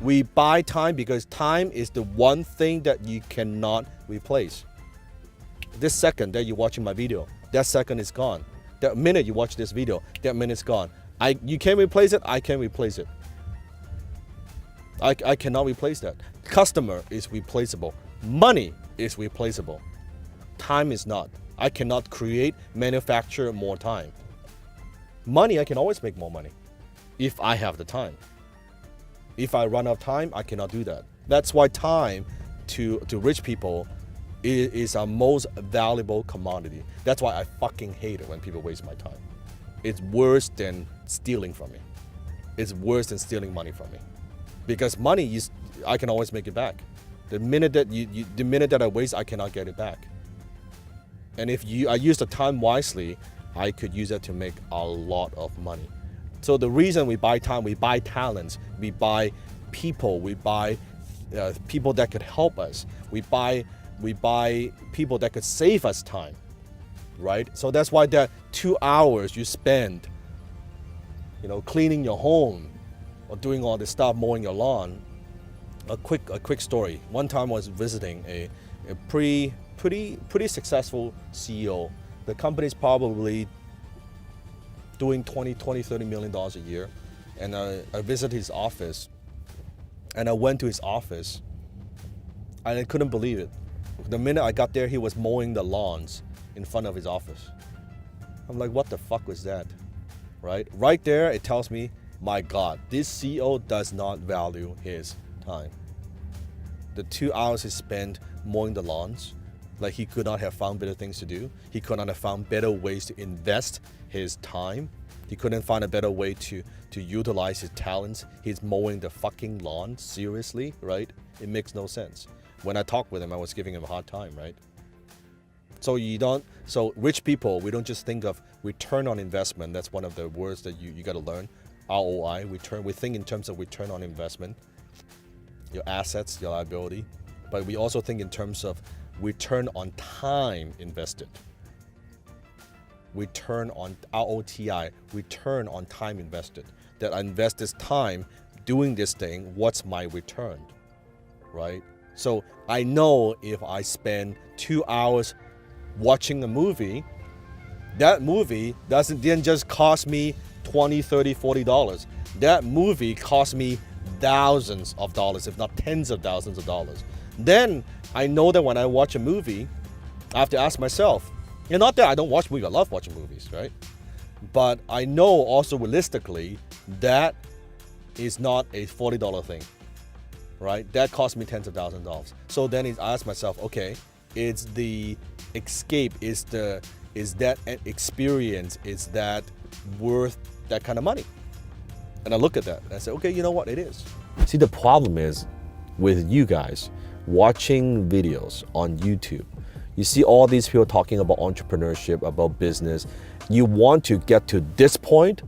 We buy time because time is the one thing that you cannot replace. This second that you're watching my video, that second is gone. That minute you watch this video, that minute's gone. You can't replace it, I can't replace it. I cannot replace that. Customer is replaceable. Money is replaceable. Time is not. I cannot create, manufacture more time. Money, I can always make more money if I have the time. If I run out of time, I cannot do that. That's why time to rich people is our most valuable commodity. That's why I fucking hate it when people waste my time. It's worse than stealing from me. It's worse than stealing money from me. Because money, I can always make it back. The minute that I waste, I cannot get it back. And if I use the time wisely, I could use it to make a lot of money. So the reason we buy time, we buy talents, we buy people, we buy people that could help us, we buy people that could save us time, right? So that's why that 2 hours you spend, cleaning your home or doing all this stuff, mowing your lawn. A quick story. One time I was visiting a pretty successful CEO. The company's probably doing $30 million a year. And I visited his office. And I went to his office. And I couldn't believe it. The minute I got there, he was mowing the lawns in front of his office. I'm like, what the fuck was that? Right there, it tells me, my God, this CEO does not value his time. The 2 hours he spent mowing the lawns, like he could not have found better things to do. He could not have found better ways to invest his time. He couldn't find a better way to utilize his talents. He's mowing the fucking lawn, seriously, right? It makes no sense. When I talked with him, I was giving him a hard time, right? So rich people, we don't just think of return on investment. That's one of the words that you got to learn. ROI, we think in terms of return on investment, your assets, your liability, but we also think in terms of return on time invested. Return on ROTI, return on time invested. That I invest this time doing this thing, what's my return, right? So I know if I spend 2 hours watching a movie, that movie didn't just cost me $20, $30, $40. That movie cost me thousands of dollars, if not tens of thousands of dollars. Then I know that when I watch a movie, I have to ask myself, not that I don't watch movies, I love watching movies, right? But I know also realistically that is not a $40 thing, right? That cost me tens of thousands of dollars. So then I ask myself, okay, it's the escape, is that an experience, is that worth that kind of money? And I look at that and I say, okay, you know what, it is. See, the problem is with you guys watching videos on YouTube, you see all these people talking about entrepreneurship, about business. You want to get to this point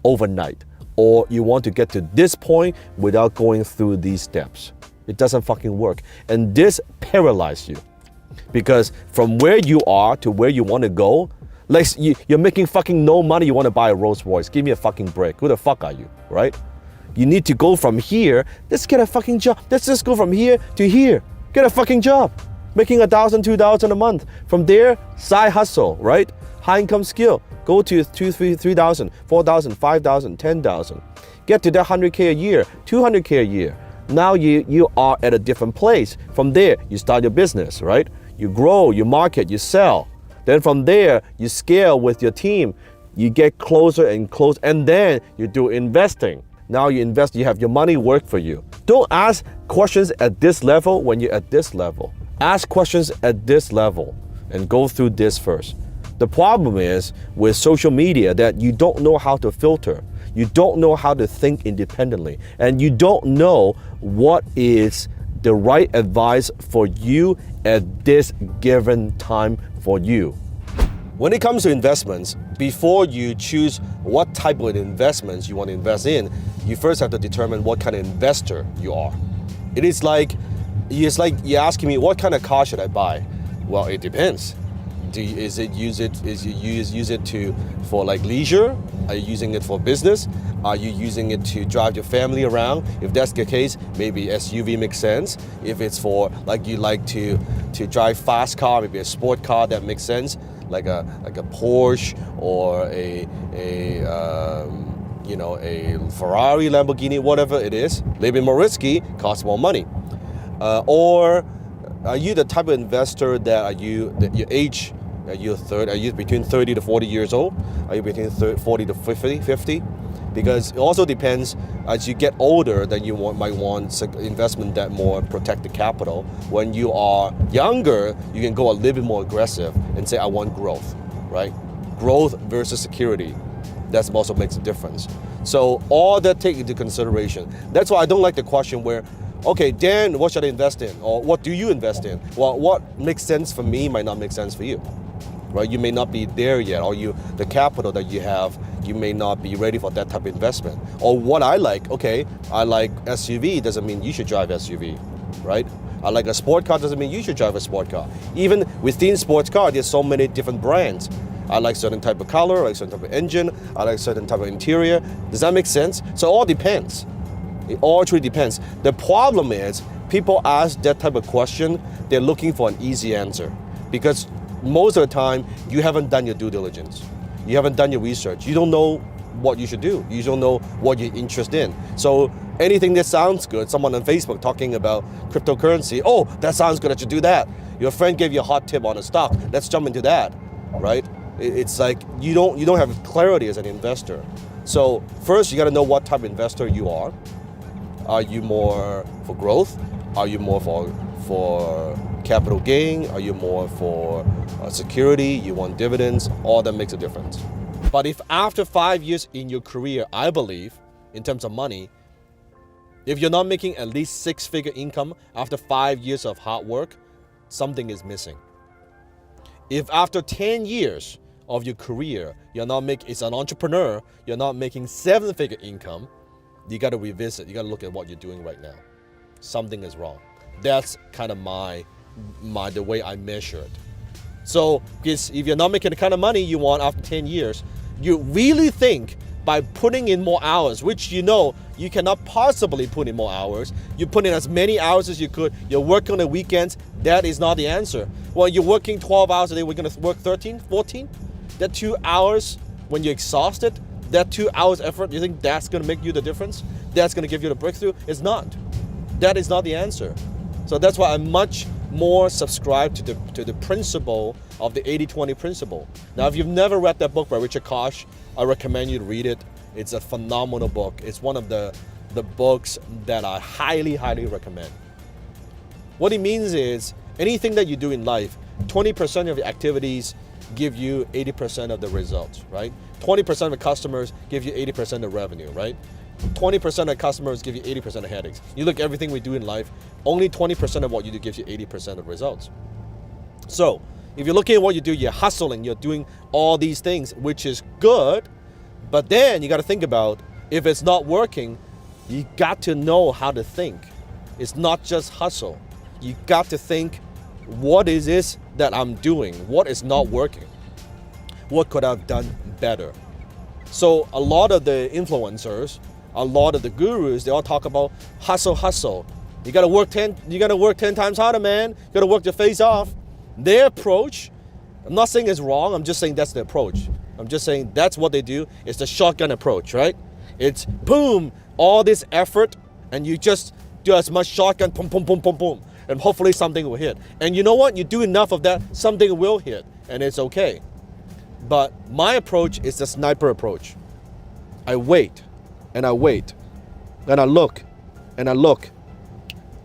overnight, or you want to get to this point without going through these steps. It doesn't fucking work. And this paralyzes you. Because from where you are to where you want to go, like you're making fucking no money, you want to buy a Rolls Royce. Give me a fucking break. Who the fuck are you, right? You need to go from here. Let's get a fucking job. Let's just go from here to here. Get a fucking job. Making $1,000, $2,000 a month. From there, side hustle, right? High income skill. Go to 2,000, 3,000, 4,000, 5,000, 10,000. Get to that 100K a year, 200K a year. Now you are at a different place. From there, you start your business, right? You grow, you market, you sell. Then from there, you scale with your team. You get closer and closer, and then you do investing. Now you invest, you have your money work for you. Don't ask questions at this level when you're at this level. Ask questions at this level and go through this first. The problem is with social media that you don't know how to filter. You don't know how to think independently, and you don't know what is the right advice for you at this given time for you. When it comes to investments, before you choose what type of investments you want to invest in, you first have to determine what kind of investor you are. It's like you're asking me, what kind of car should I buy? Well, it depends. Is you use it for like leisure? Are you using it for business? Are you using it to drive your family around? If that's the case, maybe SUV makes sense. If it's for like you like to drive fast car, maybe a sport car, that makes sense, like a Porsche or a Ferrari, Lamborghini, whatever it is. A little bit more risky, costs more money. Or are you the type of investor that your age? Are you between 30 to 40 years old? Are you between 40 to 50? Because it also depends, as you get older, then you might want investment that more protect the capital. When you are younger, you can go a little bit more aggressive and say, I want growth, right? Growth versus security. That also makes a difference. So all that take into consideration. That's why I don't like the question where, okay, Dan, what should I invest in? Or what do you invest in? Well, what makes sense for me might not make sense for you, right? You may not be there yet, or the capital that you have, you may not be ready for that type of investment. Or what I like, okay, I like SUV, doesn't mean you should drive SUV, right? I like a sport car, doesn't mean you should drive a sport car. Even within sports car, there's so many different brands. I like certain type of color, I like certain type of engine, I like certain type of interior. Does that make sense? So it all depends. It all truly depends. The problem is, people ask that type of question, they're looking for an easy answer. Because most of the time, you haven't done your due diligence. You haven't done your research. You don't know what you should do. You don't know what you're interested in. So anything that sounds good, someone on Facebook talking about cryptocurrency, oh, that sounds good, I should do that. Your friend gave you a hot tip on a stock, let's jump into that, right? It's like you don't have clarity as an investor. So first, you got to know what type of investor you are. Are you more for growth? Are you more for capital gain? Are you more for security? You want dividends? All that makes a difference. But if after 5 years in your career, I believe, in terms of money, if you're not making at least six-figure income after 5 years of hard work, something is missing. If after 10 years of your career, it's an entrepreneur, you're not making seven-figure income, you got to revisit. You got to look at what you're doing right now. Something is wrong. That's kind of the way I measure it. So, because if you're not making the kind of money you want after 10 years, you really think by putting in more hours, which you cannot possibly put in more hours, you put in as many hours as you could, you're working on the weekends, that is not the answer. Well, you're working 12 hours a day, we're going to work 13, 14? That 2 hours when you're exhausted, that 2 hours effort, you think that's going to make you the difference? That's going to give you the breakthrough? It's not. That is not the answer. So that's why I'm much more subscribed to the principle of the 80-20 principle. Now, if you've never read that book by Richard Koch, I recommend you to read it. It's a phenomenal book. It's one of the books that I highly, highly recommend. What it means is anything that you do in life, 20% of your activities give you 80% of the results, right? 20% of the customers give you 80% of revenue, right? 20% of customers give you 80% of headaches. You look at everything we do in life, only 20% of what you do gives you 80% of results. So, if you're looking at what you do, you're hustling, you're doing all these things, which is good, but then you got to think about, if it's not working, you got to know how to think. It's not just hustle. You got to think, what is this that I'm doing? What is not working? What could I have done better? So a lot of the influencers, a lot of the gurus, they all talk about hustle, hustle. You gotta work 10 times harder, man. You gotta work your face off. Their approach, I'm not saying it's wrong, I'm just saying that's the approach. I'm just saying that's what they do. It's the shotgun approach, right? It's boom, all this effort, and you just do as much shotgun, boom, boom, boom, boom, boom, and hopefully something will hit. And you know what? You do enough of that, something will hit, and it's okay. But my approach is the sniper approach. I wait, and I wait, and I look, and I look,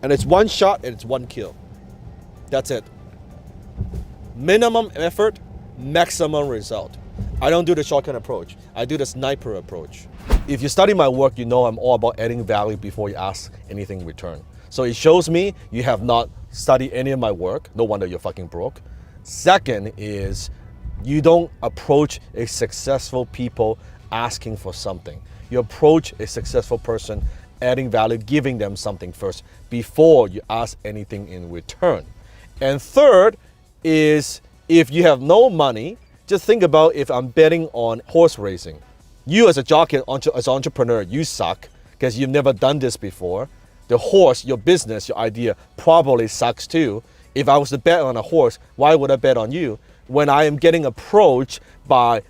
and it's one shot and it's one kill. That's it. Minimum effort, maximum result. I don't do the shotgun approach. I do the sniper approach. If you study my work, you know I'm all about adding value before you ask anything in return. So it shows me you have not studied any of my work. No wonder you're fucking broke. Second is you don't approach a successful people asking for something. You approach a successful person adding value, giving them something first before you ask anything in return. And third is If you have no money, just think about if I'm betting on horse racing. You as a jockey, as an entrepreneur, you suck because you've never done this before. The horse, your business, your idea probably sucks too. If I was to bet on a horse, why would I bet on you? When I am getting approached by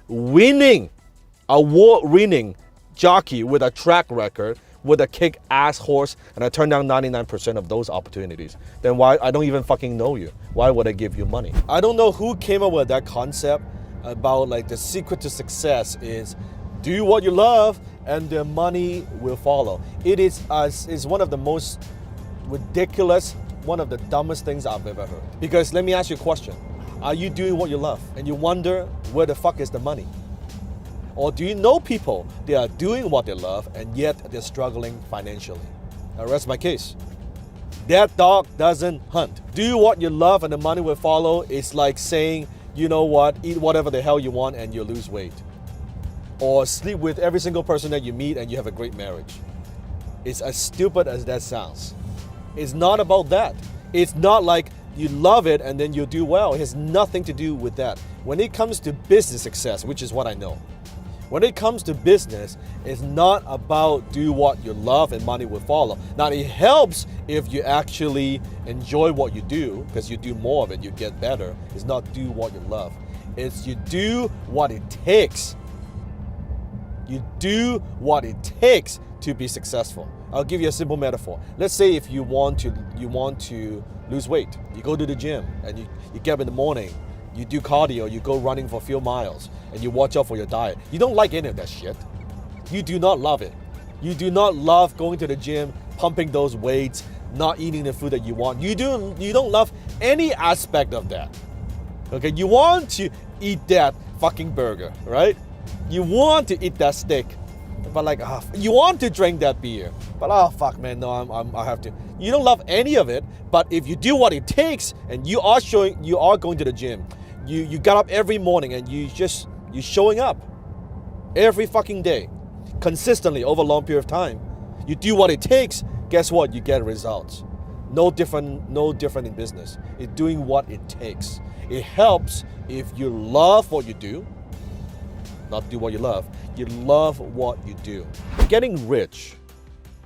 award-winning jockey with a track record, with a kick-ass horse, and I turn down 99% of those opportunities, then why? I don't even fucking know you. Why would I give you money? I don't know who came up with that concept about like the secret to success is do what you love and the money will follow. It is one of the most ridiculous, one of the dumbest things I've ever heard. Because let me ask you a question. Are you doing what you love? And you wonder where the fuck is the money? Or do you know people, they are doing what they love and yet they're struggling financially? I rest my case. That dog doesn't hunt. Do what you love and the money will follow. It's like saying, you know what, eat whatever the hell you want and you'll lose weight. Or sleep with every single person that you meet and you have a great marriage. It's as stupid as that sounds. It's not about that. It's not like you love it and then you'll do well. It has nothing to do with that. When it comes to business success, which is what I know, when it comes to business, it's not about do what you love and money will follow. Now, it helps if you actually enjoy what you do because you do more of it, you get better. It's not do what you love. It's you do what it takes. You do what it takes to be successful. I'll give you a simple metaphor. Let's say if you want to lose weight, you go to the gym and you get up in the morning, you do cardio, you go running for a few miles, and you watch out for your diet. You don't like any of that shit. You do not love it. You do not love going to the gym, pumping those weights, not eating the food that you want. You don't love any aspect of that. Okay, you want to eat that fucking burger, right? You want to eat that steak, but like, you want to drink that beer, but fuck man, no, I have to. You don't love any of it, but if you do what it takes and you are going to the gym, you got up every morning and you showing up every fucking day, consistently over a long period of time, you do what it takes, guess what? You get results. No different in business. It's doing what it takes. It helps if you love what you do, not do what you love. You love what you do. Getting rich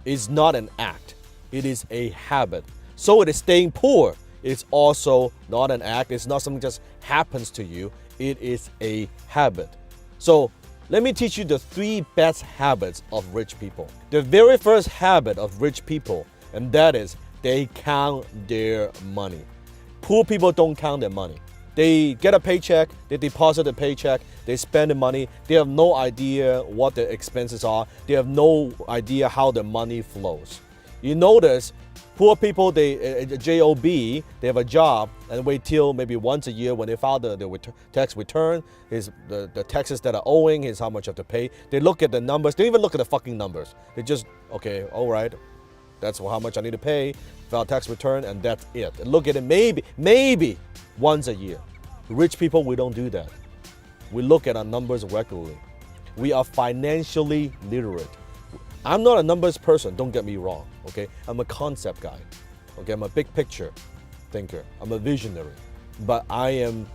is not an act. It is a habit. So it is staying poor. It's also not an act. It's not something that just happens to you. It is a habit. So let me teach you the 3 best habits of rich people. The very first habit of rich people, and that is they count their money. Poor people don't count their money. They get a paycheck, they deposit the paycheck, they spend the money, they have no idea what the expenses are, they have no idea how the money flows. You notice, poor people, they job, they have a job and wait till maybe once a year when they file the tax return, the taxes that are owing is how much you have to pay. They look at the numbers, they don't even look at the fucking numbers. They just, okay, all right, that's how much I need to pay, file tax return, and that's it. And look at it maybe once a year. Rich people, we don't do that. We look at our numbers regularly. We are financially literate. I'm not a numbers person, don't get me wrong, okay? I'm a concept guy, okay? I'm a big picture thinker. I'm a visionary. But I am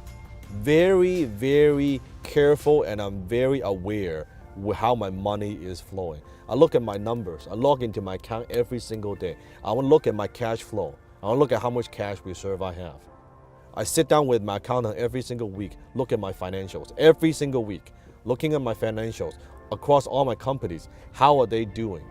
very, very careful and I'm very aware with how my money is flowing. I look at my numbers. I log into my account every single day. I want to look at my cash flow. I want to look at how much cash reserve I have. I sit down with my accountant every single week, look at my financials every single week, looking at my financials across all my companies. How are they doing?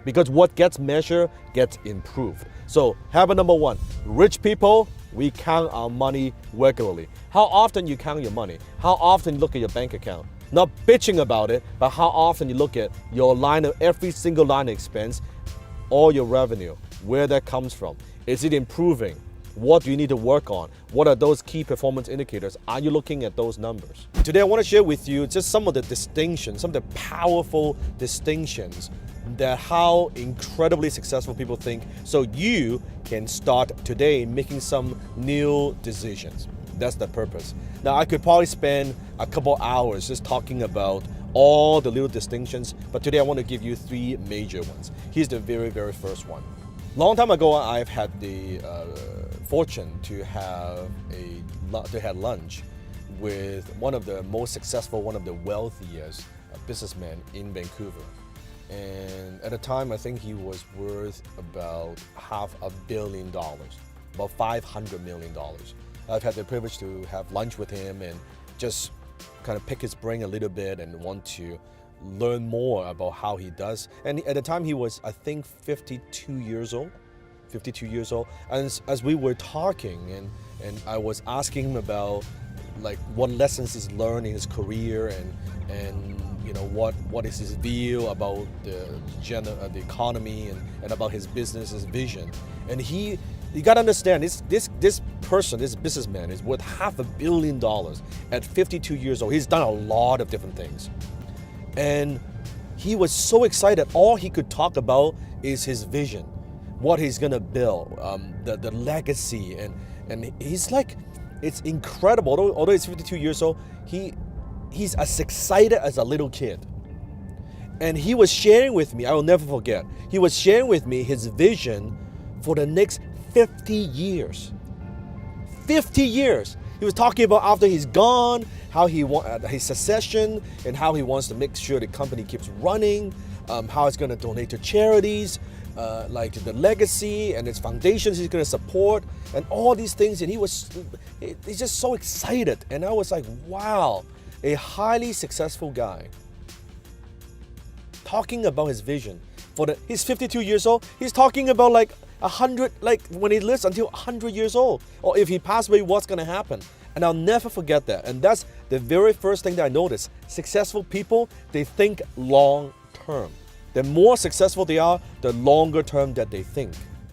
Because what gets measured gets improved. So habit number 1, rich people, we count our money regularly. How often you count your money? How often you look at your bank account? Not bitching about it, but how often you look at your every single line of expense, all your revenue, where that comes from. Is it improving? What do you need to work on? What are those key performance indicators? Are you looking at those numbers? Today I want to share with you just some of the distinctions, some of the powerful distinctions that how incredibly successful people think, so you can start today making some new decisions. That's the purpose. Now I could probably spend a couple hours just talking about all the little distinctions, but today I want to give you 3 major ones. Here's the very, very first one. Long time ago, I've had the fortune to have lunch with one of the most successful, one of the wealthiest businessmen in Vancouver. And at the time, I think he was worth about $500 million, about $500 million. I've had the privilege to have lunch with him and just kind of pick his brain a little bit and want to learn more about how he does. And at the time, he was, I think, 52 years old. And as we were talking, and I was asking him about like what lessons he's learned in his career, and you know what is his view about the economy and about his business, his vision. And you got to understand, this person, this businessman is worth $500 million at 52 years old. He's done a lot of different things. And he was so excited. All he could talk about is his vision, what he's going to build, the legacy. And he's like, it's incredible. Although he's 52 years old, he's as excited as a little kid. And he was sharing with me, I will never forget, he was sharing with me his vision for the next 50 years. 50 years. He was talking about after he's gone, how he his succession, and how he wants to make sure the company keeps running, how it's going to donate to charities, like the legacy and its foundations he's going to support, and all these things. And he's just so excited. And I was like, wow, a highly successful guy talking about his vision. He's 52 years old. He's talking about like 100, like when he lives until 100 years old, or if he passed away, what's going to happen. And I'll never forget that. And that's the very first thing that I noticed. Successful people, they think long term. The more successful they are, the longer term that they think.